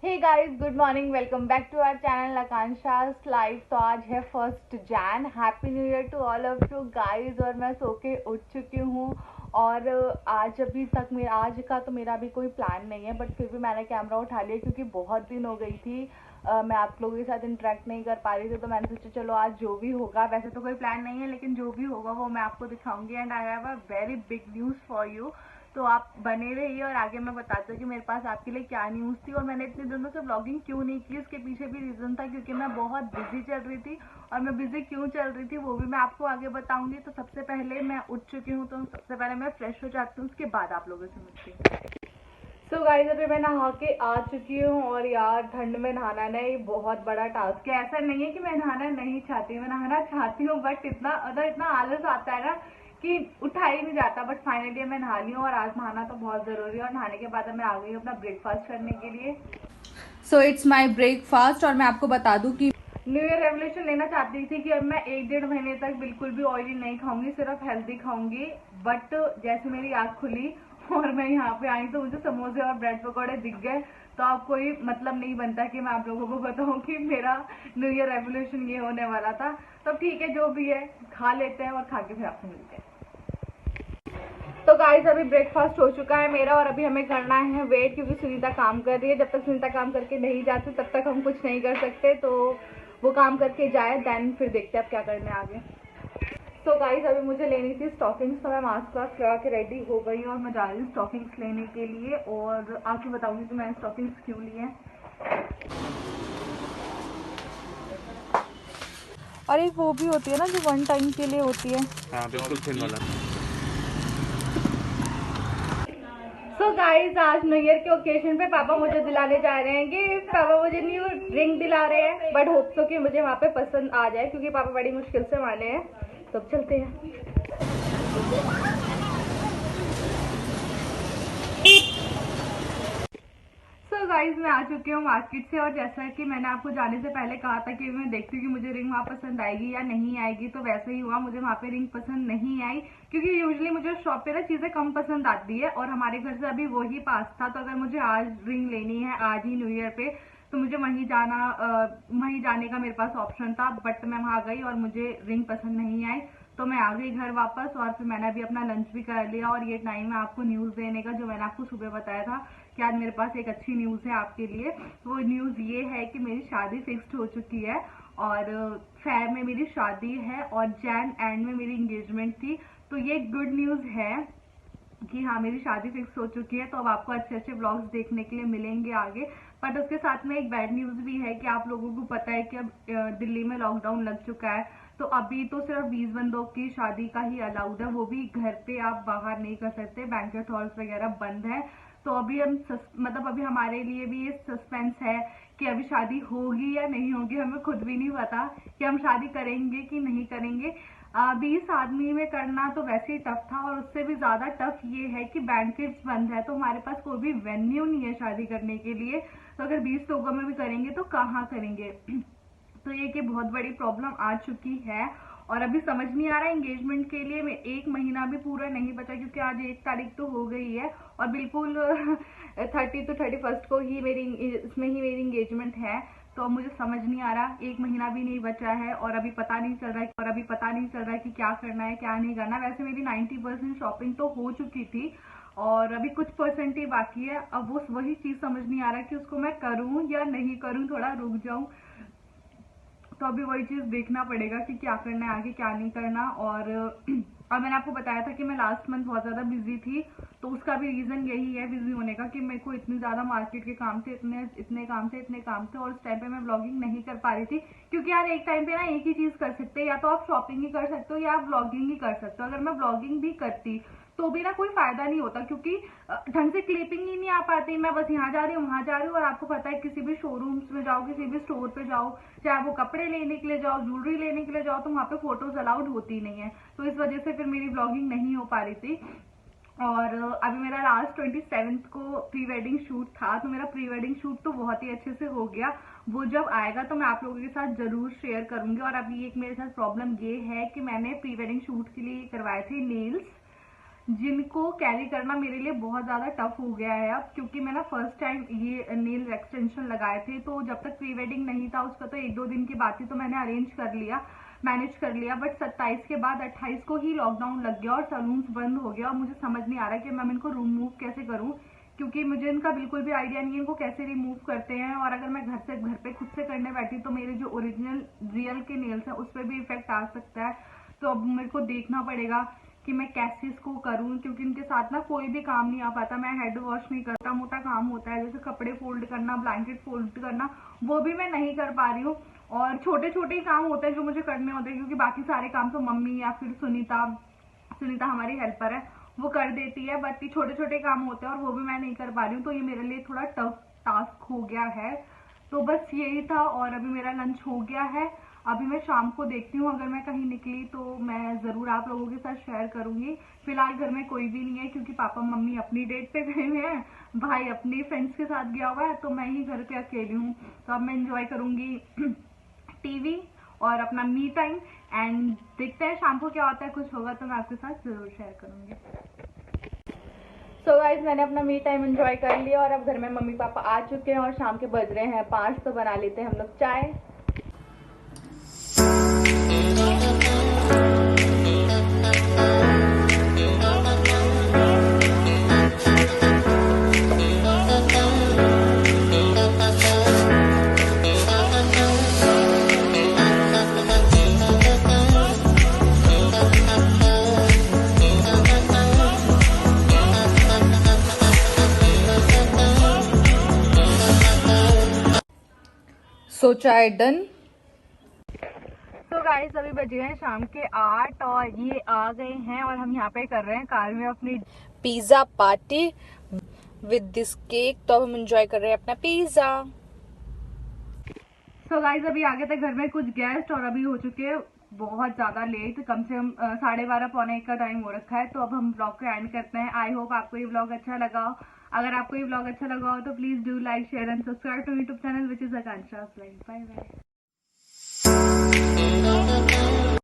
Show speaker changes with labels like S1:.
S1: Hey guys, good morning. Welcome back to our channel Akanksha's life. तो आज है 1 Jan. Happy new year to all of you guys. और मैं सो के उठ चुकी हूँ और आज अभी तक आज का तो मेरा भी कोई प्लान नहीं है, बट फिर भी मैंने कैमरा उठा लिया क्योंकि बहुत दिन हो गई थी मैं आप लोगों के साथ इंटरेक्ट नहीं कर पा रही थी। तो मैंने सोचा चलो आज जो भी होगा, वैसे तो कोई प्लान नहीं है लेकिन जो भी होगा वो मैं आपको दिखाऊंगी। And I have a very big news for you. तो आप बने रहिए और आगे मैं बताती हूँ कि मेरे पास आपके लिए क्या न्यूज़ थी और मैंने इतने दिनों से व्लॉगिंग क्यों नहीं की। उसके पीछे भी रीज़न था क्योंकि मैं बहुत बिजी चल रही थी और मैं बिजी क्यों चल रही थी वो भी मैं आपको आगे बताऊंगी। तो सबसे पहले मैं उठ चुकी हूँ, तो सबसे पहले मैं फ्रेश हो जाती हूँ, उसके बाद आप लोगों से मिलती हूँ। सो गाइस, अभी मैं नहा के आ चुकी हूँ और यार ठंड में नहाना ना ये बहुत बड़ा टास्क है। ऐसा नहीं है कि मैं नहाना नहीं चाहती, मैं नहाना चाहती हूँ, बट इतना आलस आता है ना कि उठा ही नहीं जाता। बट फाइनली मैं नहा ली हूँ और आज नहाना तो बहुत ज़रूरी है। और नहाने के बाद मैं आ गई हूँ अपना ब्रेकफास्ट करने के लिए। So it's my breakfast. और मैं आपको बता दूँ कि न्यू ईयर रेवोल्यूशन लेना चाहती थी कि अब मैं 1-1.5 महीने तक बिल्कुल भी ऑयली नहीं खाऊंगी, सिर्फ हेल्दी खाऊंगी। बट जैसे मेरी आँख खुली और मैं यहाँ पे आई तो मुझे समोसे और ब्रेड पकौड़े दिख गए। तो अब कोई मतलब नहीं बनता कि मैं आप लोगों को बताऊं कि मेरा न्यू ईयर रेवोल्यूशन ये होने वाला था। तो ठीक है, जो भी है खा लेते हैं और खा के फिर आपसे मिलते हैं। तो गाइस, अभी ब्रेकफास्ट हो चुका है मेरा और अभी हमें करना है वेट, क्योंकि सुनीता काम कर रही है। जब तक सुनीता काम करके नहीं जाती तब तक हम कुछ नहीं कर सकते। तो वो काम करके जाए, देन फिर देखते हैं अब क्या करना है आगे। तो गाइस, अभी मुझे लेनी थी स्टॉकिंग्स, तो मैं मास्क वास्क लगा के रेडी हो गई हूँ और मैं जा रही हूँ स्टॉकिंग्स लेने के लिए। और आपको बताऊंगी कि मैंने स्टॉकिंग्स क्यों ली हैं। और एक वो भी होती है ना जो 1 टाइम के लिए होती है।
S2: हाँ बिल्कुल थिन वाला।
S1: सो गाइस, आज न्यू ईयर के ओकेजन पे पापा मुझे दिलाने जा रहे हैं गिफ्ट। पापा मुझे न्यू रिंग दिला रहे हैं, बट होप सो कि मुझे वहाँ पे पसंद आ जाए क्योंकि पापा बड़ी मुश्किल से माने हैं। तो अब चलते हैं। सो गाइज, मैं आ चुकी हूँ मार्केट से और जैसा कि मैंने आपको जाने से पहले कहा था कि मैं देखती हूँ कि मुझे रिंग वहाँ पसंद आएगी या नहीं आएगी, तो वैसे ही हुआ। मुझे वहाँ पे रिंग पसंद नहीं आई क्योंकि यूजुअली मुझे शॉप पे ना चीज़ें कम पसंद आती है और हमारे घर से अभी वही पास था। तो अगर मुझे आज रिंग लेनी है, आज ही न्यू ईयर पे, तो मुझे वहीं जाने का मेरे पास ऑप्शन था। बट मैं वहाँ गई और मुझे रिंग पसंद नहीं आई, तो मैं आ गई घर वापस। और फिर मैंने अभी अपना लंच भी कर लिया और ये टाइम है आपको न्यूज़ देने का, जो मैंने आपको सुबह बताया था कि आज मेरे पास एक अच्छी न्यूज़ है आपके लिए। तो वो न्यूज़ ये है कि मेरी शादी फिक्स्ड हो चुकी है और फेब में मेरी शादी है और जैन एंड में मेरी इंगेजमेंट थी। तो ये गुड न्यूज़ है कि हाँ, मेरी शादी फिक्स हो चुकी है। तो अब आपको अच्छे अच्छे ब्लॉग्स देखने के लिए मिलेंगे आगे। बट उसके साथ में एक बैड न्यूज़ भी है कि आप लोगों को पता है कि अब दिल्ली में लॉकडाउन लग चुका है। तो अभी तो सिर्फ 20 बंदों की शादी का ही अलाउड है, वो भी घर पे, आप बाहर नहीं कर सकते, बैंक्वेट हॉल्स वगैरह बंद है। तो अभी मतलब अभी हमारे लिए भी ये सस्पेंस है कि अभी शादी होगी या नहीं होगी। हमें खुद भी नहीं पता कि हम शादी करेंगे कि नहीं करेंगे। 20 आदमी में करना तो वैसे ही टफ था और उससे भी ज्यादा टफ ये है कि बैंकेट्स बंद है, तो हमारे पास कोई भी वेन्यू नहीं है शादी करने के लिए। तो अगर 20 लोगों में भी करेंगे तो कहाँ करेंगे। तो ये कि बहुत बड़ी प्रॉब्लम आ चुकी है और अभी समझ नहीं आ रहा है एंगेजमेंट के लिए। 1 महीना भी पूरा नहीं बचा क्योंकि आज 1 तारीख तो हो गई है और बिल्कुल 30 to 31 को ही इसमें ही मेरी इंगेजमेंट है। तो अब मुझे समझ नहीं आ रहा, 1 महीना भी नहीं बचा है और अभी पता नहीं चल रहा है कि क्या करना है क्या नहीं करना। वैसे मेरी 90% शॉपिंग तो हो चुकी थी और अभी कुछ परसेंट ही बाकी है। अब वो वही चीज समझ नहीं आ रहा कि उसको मैं करूं या नहीं करूं, थोड़ा रुक जाऊं। तो अभी वही चीज देखना पड़ेगा कि क्या करना है आगे, क्या नहीं करना। और अब मैंने आपको बताया था कि मैं लास्ट मंथ बहुत ज्यादा बिजी थी, तो उसका भी रीजन यही है बिजी होने का कि मेरे को इतनी ज्यादा मार्केट के काम थे, इतने काम थे और उस टाइम पे मैं ब्लॉगिंग नहीं कर पा रही थी। क्योंकि यार एक टाइम पे ना एक ही चीज कर सकते हैं, या तो आप शॉपिंग ही कर सकते हो या आप ब्लॉगिंग ही कर सकते हो। अगर मैं ब्लॉगिंग भी करती तो भी ना कोई फायदा नहीं होता क्योंकि ढंग से क्लिपिंग ही नहीं आ पाती। मैं बस यहाँ जा रही हूँ वहां जा रही हूँ और आपको पता है किसी भी शोरूम्स में जाओ, किसी भी स्टोर पे जाओ, चाहे वो कपड़े लेने के लिए जाओ, ज्वेलरी लेने के लिए जाओ, तो वहाँ पे फोटोज अलाउड होती नहीं है। तो इस वजह से फिर मेरी ब्लॉगिंग नहीं हो पा रही थी। और अभी मेरा लास्ट 27 को प्री वेडिंग शूट था, तो मेरा प्री वेडिंग शूट तो बहुत ही अच्छे से हो गया। वो जब आएगा तो मैं आप लोगों के साथ जरूर शेयर करूंगी। और अभी एक मेरे साथ प्रॉब्लम ये है कि मैंने प्री वेडिंग शूट के लिए करवाए थे नेल्स, जिनको कैरी करना मेरे लिए बहुत ज़्यादा टफ हो गया है अब, क्योंकि मैं ना फर्स्ट टाइम ये नेल एक्सटेंशन लगाए थे, तो जब तक प्री वेडिंग नहीं था उसका तो 1-2 दिन की बात थी, तो मैंने अरेंज कर लिया, मैनेज कर लिया। बट 27 के बाद 28 को ही लॉकडाउन लग गया और सैलून्स बंद हो गया, और मुझे समझ नहीं आ रहा कि मैं इनको रिमूव कैसे करूँ, क्योंकि मुझे इनका बिल्कुल भी आइडिया नहीं है इनको कैसे रिमूव करते हैं। और अगर मैं घर पे खुद से करने बैठी तो मेरे जो ओरिजिनल रियल के नेल्स हैं उस पर भी इफेक्ट आ सकता है। तो अब मेरे को देखना पड़ेगा कि मैं कैसे इसको करूं, क्योंकि इनके साथ ना कोई भी काम नहीं आ पाता। मैं हेड वॉश नहीं करता, मोटा काम होता है जैसे कपड़े फोल्ड करना, ब्लैंकेट फोल्ड करना, वो भी मैं नहीं कर पा रही हूँ। और छोटे छोटे काम होते हैं जो मुझे करने होते हैं, क्योंकि बाकी सारे काम तो मम्मी या फिर सुनीता हमारी हेल्पर है, वो कर देती है। बाकी छोटे छोटे काम होते हैं और वो भी मैं नहीं कर पा रही हूँ, तो ये मेरे लिए थोड़ा टफ टास्क हो गया है। तो बस यही था, और अभी मेरा लंच हो गया है। अभी मैं शाम को देखती हूँ, अगर मैं कहीं निकली तो मैं ज़रूर आप लोगों के साथ शेयर करूंगी। फिलहाल घर में कोई भी नहीं है, क्योंकि पापा मम्मी अपनी डेट पे गए हुए हैं, भाई अपनी फ्रेंड्स के साथ गया हुआ है, तो मैं ही घर पे अकेली हूँ। तो अब मैं इंजॉय करूंगी टीवी और अपना मी टाइम, एंड देखते हैं शाम को क्या होता है। कुछ होगा तो मैं आपके साथ जरूर शेयर करूंगी। सो गाइज, मैंने अपना मी टाइम एंजॉय कर लिया और अब घर में मम्मी पापा आ चुके हैं और शाम के बज रहे हैं 5, तो बना लेते हैं हम लोग चाय। सो चाय डन। तो गाइस, अभी बजे हैं शाम के 8 और ये आ गए हैं और हम यहाँ पे कर रहे हैं कार में अपनी pizza party with this cake. तो अब हम एंजॉय कर रहे हैं अपना पिज्जा। सो गाइस, अभी आगे तक घर में कुछ गेस्ट और अभी हो चुके हैं बहुत ज्यादा लेट, कम से कम 12:30 पौने 1 का टाइम हो रखा है। तो अब हम ब्लॉग को एंड करते हैं। आई होप आपको ये ब्लॉग अच्छा लगा हो। अगर आपको ये ब्लॉग अच्छा लगा हो तो please do like, share and subscribe to YouTube channel which is Akanksha offline. Bye bye.